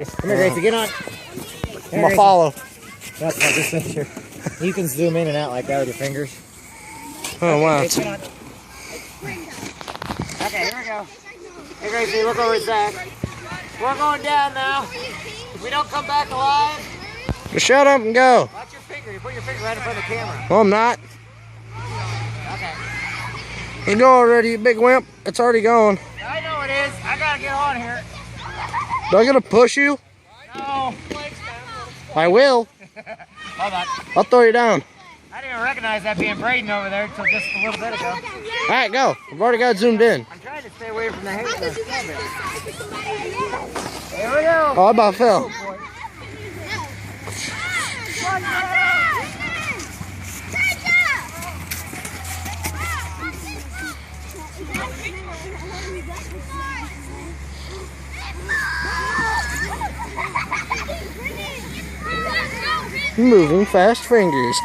Come here, Gracie, get on. I'm gonna follow. Yep, just make sure. You can zoom in and out like that with your fingers. Oh, wow. Okay, here we go. Hey, Gracie, look over at Zach. We're going down now. If we don't come back alive, Just shut up and go. watch your finger. You put your finger right in front of the camera. No, I'm not. Okay. You go already, you big wimp. It's already gone. I know it is. I gotta get on here. Do I gotta push you? No. I will. Hold on. I'll throw you down. I didn't even recognize that being Braden over there until just a little bit ago. All right, go. I've already got zoomed in. I'm trying to stay away from the hair. Here we go. Oh, I about fell. Moving fast fingers.